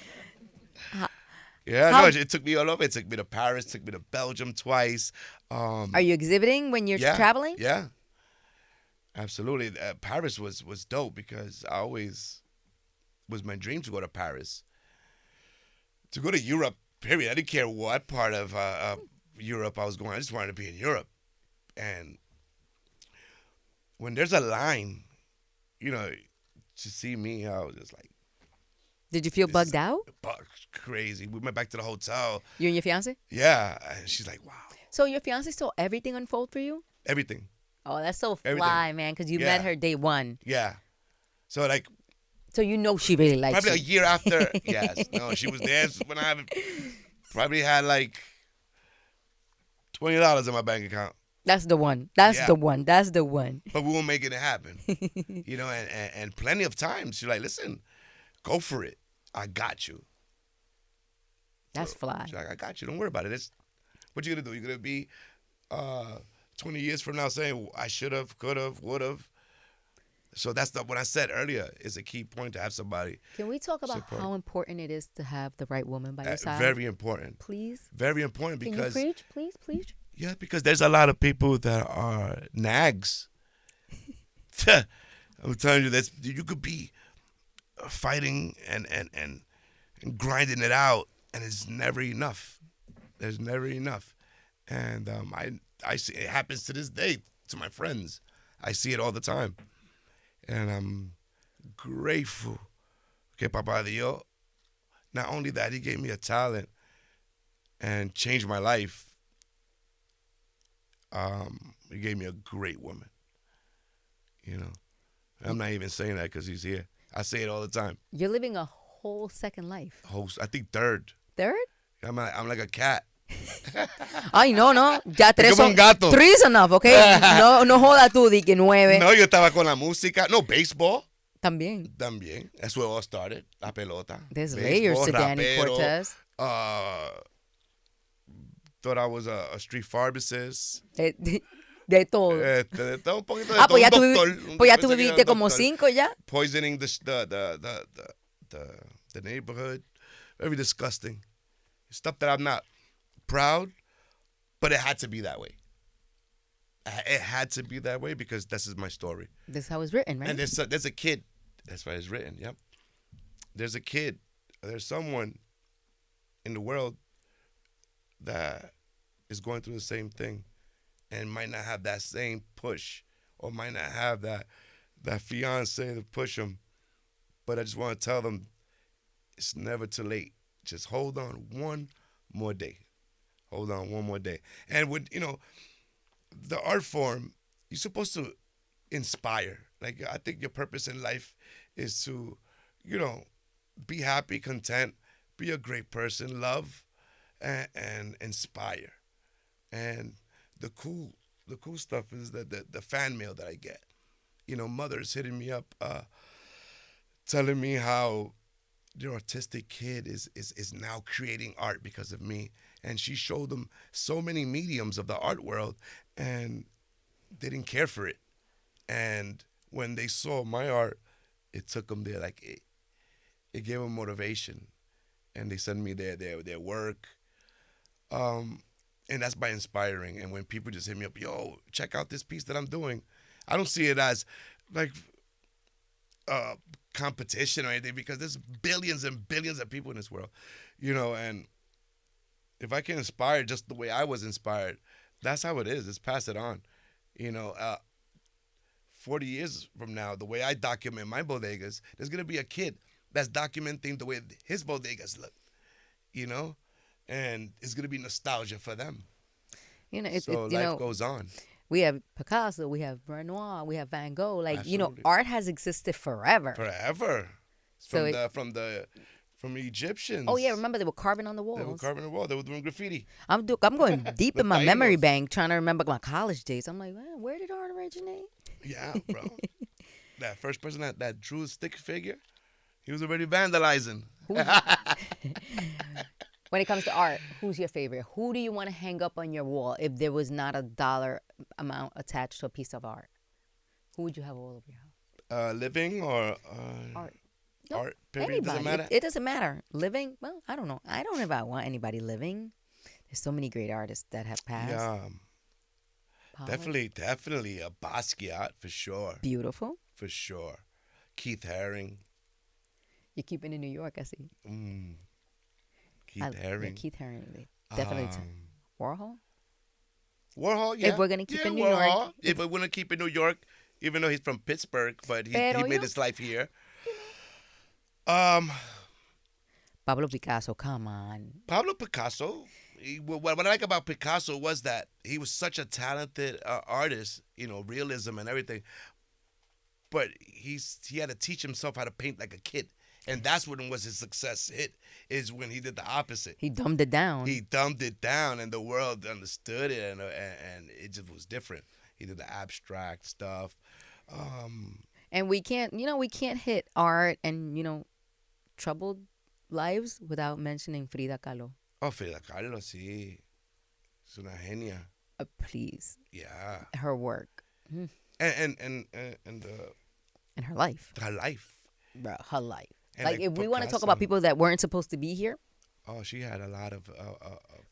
How- Yeah, how- no, it took me all over. It took me to Paris, took me to Belgium twice. Are you exhibiting when you're Yeah, traveling? yeah, absolutely. Paris was dope because I always was my dream to go to Paris, to go to Europe. Period. I didn't care what part of Europe I was going. I just wanted to be in Europe. And when there's a line, to see me, I was just like, Did you feel this is bugged out? crazy. We went back to the hotel. You and your fiance? Yeah, and she's like, wow, So your fiance saw everything unfold for you? everything. Oh, that's so Everything. fly, man, because you Yeah. met her day one. Yeah. So like So you know she really likes probably a you. year after. Yes. No, she was there when I probably had like $20 in my bank account, That's the one. That's Yeah. the one. That's the one. but we were making it happen. And plenty of times she's like, listen, go for it. I got you. That's fly. She's like, I got you. Don't worry about it. What you gonna do? You're gonna be 20 years from now saying I should have, could have, would have. So that's what I said earlier is a key point to have somebody. Can we talk about Support. how important it is to have the right woman by your side? Very important. Please. Very important Can you because preach? Please, please. yeah, because there's a lot of people that are nags. I'm telling you, you could be fighting and grinding it out, and it's never enough. There's never enough, and I see it happens to this day to my friends. I see it all the time, and I'm grateful que Papa Dios. Not only that, He gave me a talent and changed my life. He gave me a great woman. I'm not even saying that because He's here. I say it all the time. You're living a whole second life. I think third. Third? I'm like a cat. Ay, no. Ya tres como son. un gato. Three is enough, okay? No joda tú, di que 9. No, yo estaba con la música. No, béisbol También. también. That's where it all started. La pelota. There's Béisbol, layers to Danny rapero, Cortes. Thought I was a street pharmacist. De todo. De todo, un poquito de Ah, todo. pues ya, Un tú, doctor, pues ya tú pensé que era viviste un como doctor. 5 ya. Poisoning the neighborhood. Very disgusting. Stuff that I'm not proud, but it had to be that way. It had to be that way because this is my story. This is how it's written, right? And there's a kid. That's why it's written. Yep. There's a kid. There's someone in the world that is going through the same thing and might not have that same push or might not have that fiance to push them. But I just want to tell them it's never too late. Just hold on one more day. Hold on one more day. And with, the art form, you're supposed to inspire. Like, I think your purpose in life is to, be happy, content, be a great person, love, and inspire. And the cool stuff is the fan mail that I get. Mothers hitting me up, telling me how their autistic kid is now creating art because of me. And she showed them so many mediums of the art world, and they didn't care for it. And when they saw my art, it took them there. Like, it gave them motivation. And they sent me their work. And that's by inspiring. And when people just hit me up, yo, check out this piece that I'm doing. I don't see it as, like, competition or anything because there's billions and billions of people in this world, and if I can inspire just the way I was inspired, that's how it is. It's pass it on. You know, 40 years from now, the way I document my bodegas, there's gonna be a kid that's documenting the way his bodegas look. You know, and it's gonna be nostalgia for them. You know, So life goes on. we have Picasso, we have Renoir, we have Van Gogh. Like, Absolutely. art has existed forever. Forever. So From the Egyptians. Oh yeah, remember they were carving on the walls. They were carving the wall. They were doing graffiti. I'm going deep The in my memory Tainos. bank trying to remember my college days. I'm like, man, where did art originate? Yeah, bro. That first person that drew a stick figure, he was already vandalizing. When it comes to art, who's your favorite? Who do you want to hang up on your wall if there was not a dollar amount attached to a piece of art? Who would you have all over your house? Living or Art. No, art? Period. anybody. Doesn't matter. It doesn't matter. Living? Well, I don't know. I don't know if I want anybody living. There's so many great artists that have passed. Yeah, Pollock. definitely a Basquiat for sure. Beautiful. For sure. Keith Haring. You're keeping in New York, I see. Keith Yeah, Haring. Keith Haring. Definitely. Warhol? Warhol, yeah. If we're gonna keep yeah, in New Warhol. York. If we're gonna keep in New York, even though he's from Pittsburgh, but he Pero made yeah. his life here. Pablo Picasso, come on. Pablo Picasso. What I like about Picasso was that he was such a talented artist, you know, realism and everything. But he had to teach himself how to paint like a kid, and that's when was his success hit. Is when he did the opposite. He dumbed it down. He dumbed it down, and the world understood it, and it just was different. He did the abstract stuff. And we can't hit art and, troubled lives without mentioning Frida Kahlo. Oh, Frida Kahlo, sí. Es una genia. Please. Yeah. Her work. And her life. her life. Bro, her life. And Like, like if we want to talk Picasso. about people that weren't supposed to be here, Oh, she had a lot of.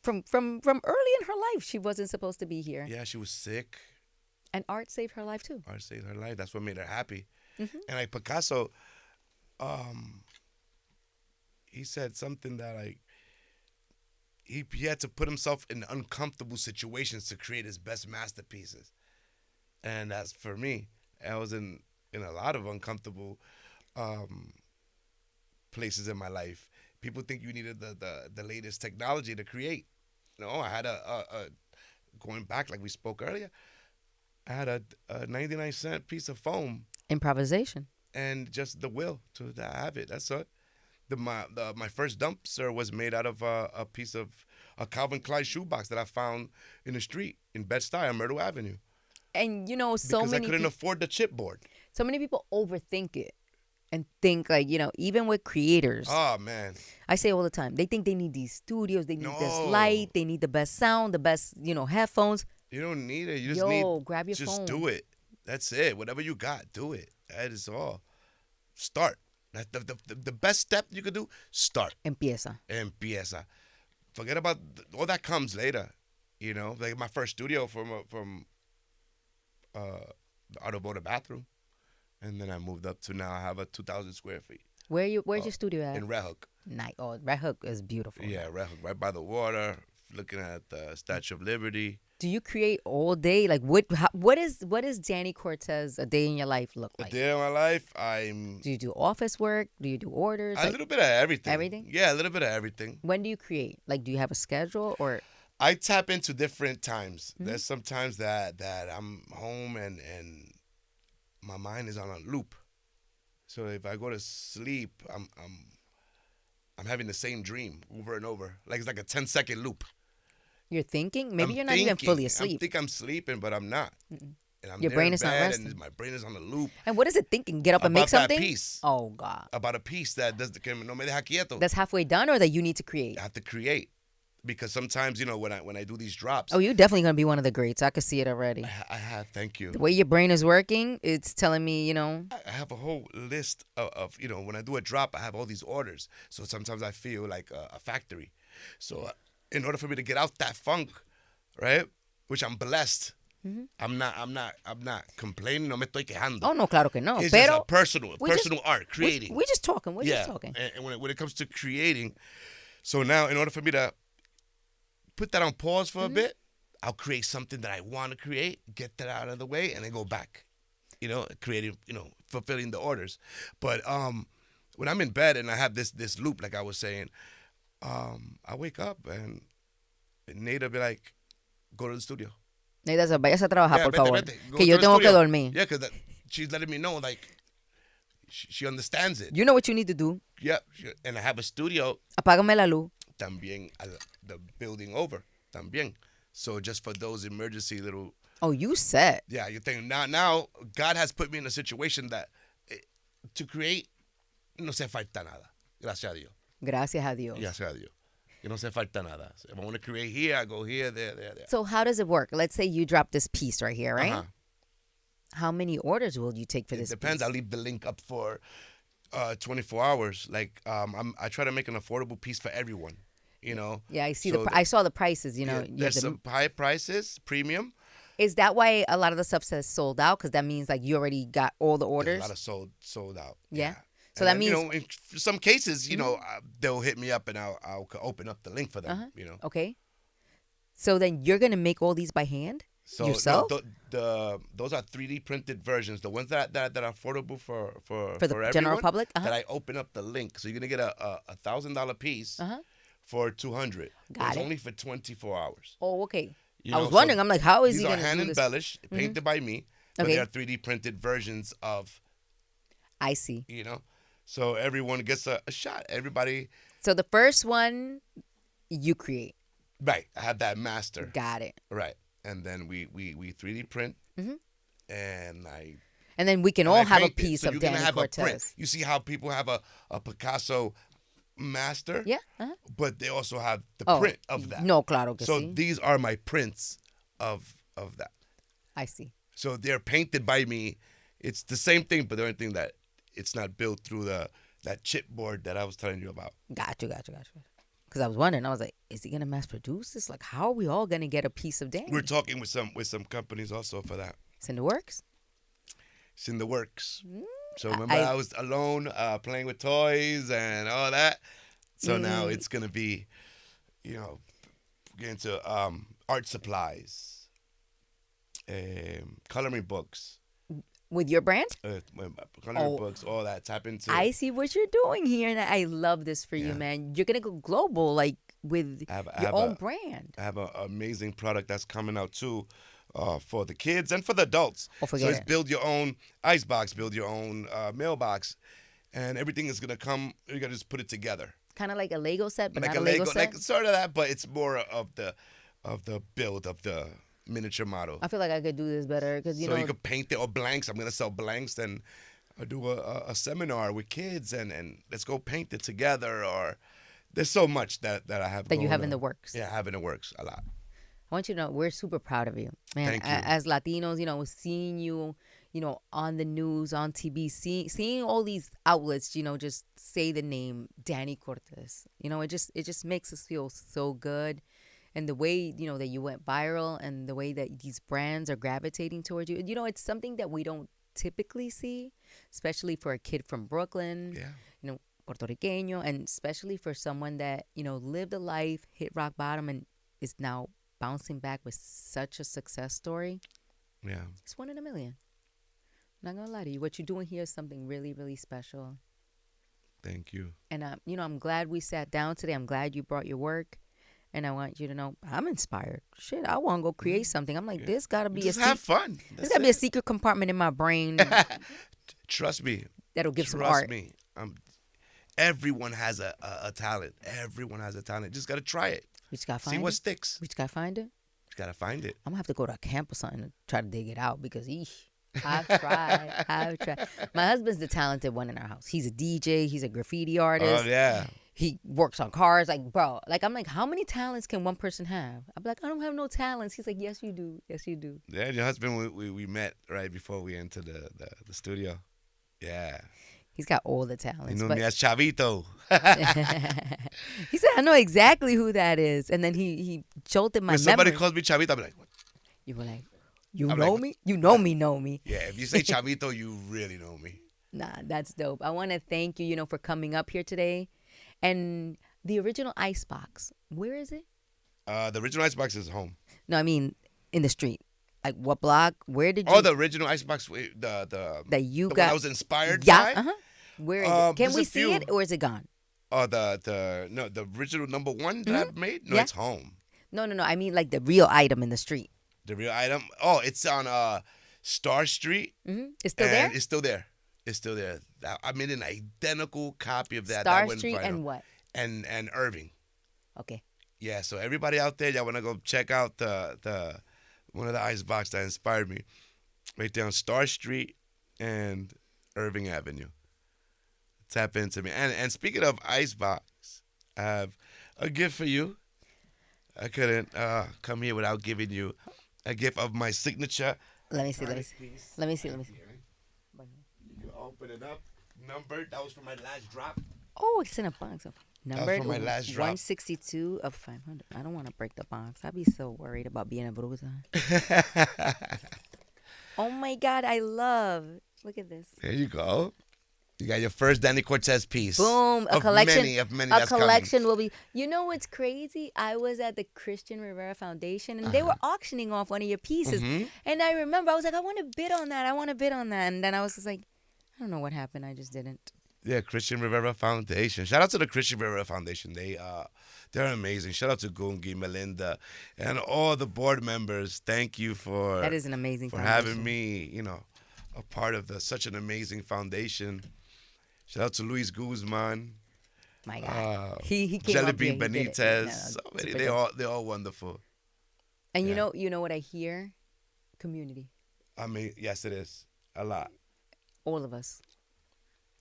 from early in her life, she wasn't supposed to be here. Yeah, she was sick. And art saved her life too. Art saved her life. That's what made her happy. Mhm. And like Picasso, he said something that like he had to put himself in uncomfortable situations to create his best masterpieces. And that's for me. I was in a lot of uncomfortable places in my life. People think you needed the latest technology to create. No, I had a going back like we spoke earlier. I had a 99-cent piece of foam Improvisation. and just the will to have it. That's it. My first dumpster was made out of a piece of a Calvin Klein shoebox that I found in the street in Bed-Stuy on Myrtle Avenue. And Because I couldn't afford the chipboard. so many people overthink it and think like, even with creators. Oh man, I say all the time, they think they need these studios, they need this No. light, they need the best sound, the best, headphones. you don't need it. You just Grab your just phone. do it. That's it. Whatever you got, do it. That is all. Start. That's the best step you could do. Start. Empieza. Empieza. Forget about all that comes later. Like my first studio from the automotive bathroom, and then I moved up to now I have a 2,000 square feet Where's your studio at? in Red Hook. Night. Oh, Red Hook is beautiful. Yeah, Red Hook, right by the water, looking at the Statue of Liberty. Do you create all day? Like what is Danny Cortes a day in your life look A like? day of my life, I'm Do you do office work? Do you do orders? a little bit of everything. Everything? Yeah, a little bit of everything. When do you create? Like, do you have a schedule or? I tap into different times. Mm-hmm. There's some times that I'm home and my mind is on a loop. So if I go to sleep, I'm having the same dream over and over. Like it's like a 10-second loop. You're thinking? Maybe I'm you're not even thinking. fully I asleep. think I'm sleeping, but I'm not. And I'm Your there brain in is not bed, resting. and my brain is on a loop And what is it thinking? Get up and make about that something? piece. Oh God. about a piece that does que no me deja quieto. That's halfway done or that you need to create? I have to create because sometimes when I do these drops, Oh, you're definitely gonna be one of the greats. I can see it already. I have thank you. The way your brain is working, it's telling me, I have a whole list of when I do a drop, I have all these orders. So sometimes I feel like a factory. So in order for me to get out that funk, right, which I'm blessed, I'm not complaining. No me estoy quejando. oh no, claro que no. It's Pero just a personal we just- art, creating. we're just talking. We're yeah. just talking. And when it comes to creating, so now in order for me to put that on pause for a bit. I'll create something that I want to create, get that out of the way, and then go back. Creating, fulfilling the orders. But when I'm in bed and I have this loop, like I was saying, I wake up and Nada be like, go to the studio. Nada, váyase a trabajar, Yeah, por vete, favor. vete. Go Que to yo the tengo que studio. dormir. Yeah, because she's letting me know, like, she understands it. You know what you need to do. Yeah, and I have a studio Apágame la luz. también, the building over, también. So just for those emergency little... Oh, you set. Yeah, you think now God has put me in a situation that to create, no se falta nada. Gracias a Dios. Gracias a Dios. Gracias a Dios. Que no se falta nada. If I want to create here, I go here, there. So how does it work? Let's say you drop this piece right here, right? Uh-huh. How many orders will you take for this It depends. piece? I'll leave the link up for 24 hours. Like I try to make an affordable piece for everyone. Yeah, I see. So I saw the prices. yeah, there's some high prices, premium. Is that why a lot of the stuff says sold out? Because that means like you already got all the orders. A lot of sold out. Yeah. So And that then, means in some cases, they'll hit me up and I'll open up the link for them. Okay. So then you're gonna make all these by hand yourself? No, those are 3D printed versions. The ones that are affordable for the general everyone, public. that I open up the link. So you're gonna get a $1,000 piece for $200. Got it's it. only for 24 hours. Oh, okay. You I know, was wondering. so I'm like, how is these he are gonna hand do this? embellished, painted by me, but Okay. they are 3D printed versions of. I see. So everyone gets a shot. Everybody. So the first one you create. Right. I have that master. Got it. Right. And then we 3D print, and And then we can all have a paint it. piece So of you're gonna Danny have a print. Cortes. You see how people have a Picasso master? Yeah. But they also have the Oh, print of that. No, claro que So sí. these are my prints of that. I see. So they're painted by me. It's the same thing, but the only thing that it's not built through that chipboard that I was telling you about. Got you. Because I was wondering, I was like, is he gonna mass produce this? Like, how are we all gonna get a piece of Danny? We're talking with some companies also for that. It's in the works. It's in the works. So remember, I was alone playing with toys and all that. So now it's gonna be, get into art supplies, coloring books. With your brand? Coloring books, all that. Tap into. I see what you're doing here, and I love this for you, man. You're gonna go global, like with your own brand. I have an amazing product that's coming out too, for the kids and for the adults. Oh, forget so it's it. build your own icebox, build your own mailbox, and everything is gonna come. You gotta just put it together. Kind of like a Lego set, but Like not a Lego set. like sort of that, but it's more of the build of the miniature model. I feel like I could do this better because you so know. you could paint it or blanks. I'm gonna sell blanks, and I do a seminar with kids, and let's go paint it together. Or there's so much that I have. That you have on. in the works. Yeah, I have in the works a lot. I want you to know we're super proud of you, man. Thank you. As Latinos, seeing you, on the news, on TV, seeing all these outlets, just say the name Danny Cortes. It just makes us feel so good. And the way, that you went viral and the way that these brands are gravitating towards you, it's something that we don't typically see, especially for a kid from Brooklyn, Puerto Riqueño, and especially for someone that, lived a life, hit rock bottom, and is now bouncing back with such a success story. Yeah. It's 1 in a million. I'm not going to lie to you. What you're doing here is something really, really special. Thank you. And, I'm glad we sat down today. I'm glad you brought your work. And I want you to know I'm inspired. Shit, I want to go create something. I'm like, this got to be Just have fun. There's got to be a secret compartment in my brain Trust me. that'll give some Trust art. me. Everyone has a talent. Everyone has a talent. Just got to try it. We just got to find See it. what sticks. We just got to find it. Just got to find it. I'm going to have to go to a camp or something to try to dig it out because, I've tried. My husband's the talented one in our house. He's a DJ. He's a graffiti artist. Oh, yeah. He works on cars. Like, bro, I'm like, how many talents can one person have? I'm like, I don't have no talents. He's like, yes, you do. Yes, you do. Yeah, your husband, we met right before we entered the studio. Yeah. He's got all the talents. You know but me as Chavito. he said, I know exactly who that is. And then he jolted my When somebody memory. calls me Chavito, I'm like, what? You were like, you I'm know like, me? You know me. Yeah, if you say Chavito, you really know me. Nah, that's dope. I want to thank you, for coming up here today. And the original icebox, where is it? The original icebox is home. No, I mean in the street. Like what block? Where did you? Oh, the original icebox. That you the one I got? was inspired Yeah. by. Where is it? Can There's we a see it few. or is it gone? Oh, the original number one that I've made. No, Yeah. it's home. No, no, no. I mean like the real item in the street. The real item. Oh, it's on Star Street, It's still there. and it's still there. It's still there. I made an identical copy of that. Star that went Street viral. and what? And Irving. Okay. Yeah. So everybody out there, y'all wanna go check out the one of the icebox that inspired me, right there on Star Street and Irving Avenue. Tap into me. And speaking of icebox, I have a gift for you. I couldn't come here without giving you a gift of my signature. Let me see. Let me see. piece. Let me see. Let me see. You can open it up. Numbered. That was for my last drop. Oh, it's in a box. Numbered for my last drop. 162 of 500. I don't want to break the box. I'd be so worried about being a bruiser. Oh my God, I love. Look at this. There you go. You got your first Danny Cortes piece. Boom, a of collection. Many A that's collection coming. will be. You know what's crazy? I was at the Christian Rivera Foundation, and they were auctioning off one of your pieces. And I remember I was like, I want to bid on that. I want to bid on that. And then I was just like, I don't know what happened. I just didn't. Yeah, Christian Rivera Foundation. Shout out to the Christian Rivera Foundation. They're amazing. Shout out to Gungi, Melinda, and all the board members. Thank you for That is an amazing for foundation. having me, a part of such an amazing foundation. Shout out to Luis Guzman, My God, he came Jelly up here, Bean he did it. Benitez. No, So many. super They're all wonderful. And Yeah. you know what I hear? Community. I mean, yes, it is a lot. All of us.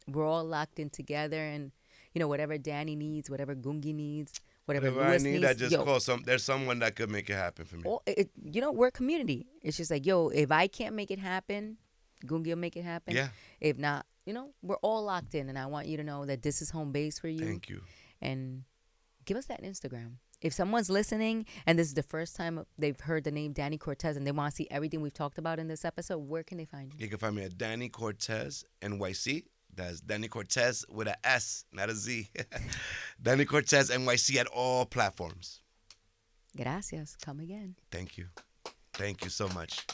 We're all locked in together, and whatever Danny needs, whatever Gungi needs, whatever Whatever I Louis need, needs. I just call some. There's someone that could make it happen for me. We're a community. It's just like, if I can't make it happen, Gungi will make it happen. Yeah. If not, we're all locked in, and I want you to know that this is home base for you. Thank you. And give us that Instagram. If someone's listening and this is the first time they've heard the name Danny Cortes and they want to see everything we've talked about in this episode, where can they find you? You can find me at Danny Cortes NYC. That's Danny Cortes with a S, not a Z. Danny Cortes NYC at all platforms. Gracias. Come again. Thank you. Thank you so much.